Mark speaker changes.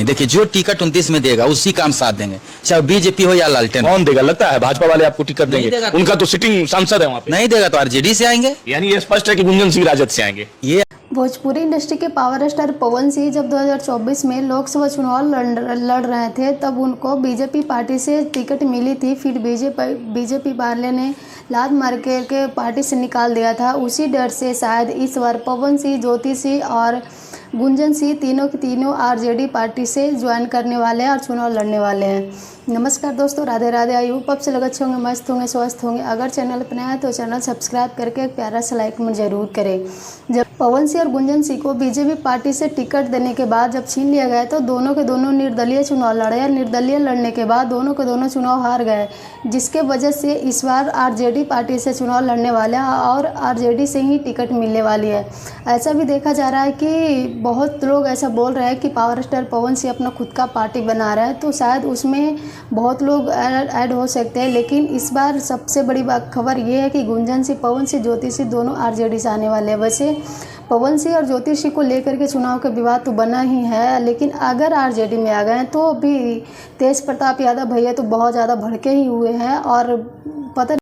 Speaker 1: नहीं। देखिए, जो टिकट 29 में देगा उसी का हम साथ देंगे, चाहे बीजेपी हो या लालटेन।
Speaker 2: कौन देगा? लगता है भाजपा वाले आपको टिकट
Speaker 1: नहीं
Speaker 2: देंगे?
Speaker 1: देगा।
Speaker 2: उनका तो सिटिंग सांसद है वहाँ पे।
Speaker 1: नहीं देगा तो आरजेडी से आएंगे।
Speaker 2: यानी ये स्पष्ट है कि गुंजन सिंह राजद से आएंगे।
Speaker 1: ये
Speaker 3: भोजपुरी इंडस्ट्री के पावर स्टार पवन सिंह जब 2024 में लोकसभा चुनाव लड़ रहे थे, तब उनको बीजेपी पार्टी से टिकट मिली थी। फिर बीजेपी वाले ने लात मार के पार्टी से निकाल दिया था। उसी डर से शायद इस बार पवन सिंह, ज्योति सिंह और गुंजन सिंह तीनों के तीनों आरजेडी पार्टी से ज्वाइन करने वाले हैं और चुनाव लड़ने वाले हैं। नमस्कार दोस्तों, राधे राधे। आई होप आप से अच्छे होंगे, मस्त होंगे, स्वस्थ होंगे। अगर चैनल पर नया है तो चैनल सब्सक्राइब करके एक प्यारा सा लाइक में ज़रूर करें। जब पवन सिंह और गुंजन सिंह को बीजेपी पार्टी से टिकट देने के बाद जब छीन लिया गया तो दोनों के दोनों निर्दलीय चुनाव लड़े। निर्दलीय लड़ने के बाद दोनों के दोनों चुनाव हार गए, जिसके वजह से इस बार आरजेडी पार्टी से चुनाव लड़ने वाले हैं और आरजेडी से ही टिकट मिलने वाली है। ऐसा भी देखा जा रहा है कि बहुत लोग ऐसा बोल रहे हैं कि पावर स्टार पवन सिंह अपना खुद का पार्टी बना रहा है, तो शायद उसमें बहुत लोग ऐड हो सकते हैं। लेकिन इस बार सबसे बड़ी खबर ये है कि गुंजन सिंह, पवन सिंह, ज्योति सिंह दोनों आरजेडी से आने वाले हैं। वैसे पवन सिंह और ज्योति सिंह को लेकर के चुनाव का विवाद तो बना ही है, लेकिन अगर आरजेडी में आ गए तो भी तेज प्रताप यादव भैया तो बहुत ज़्यादा भड़के ही हुए हैं और पता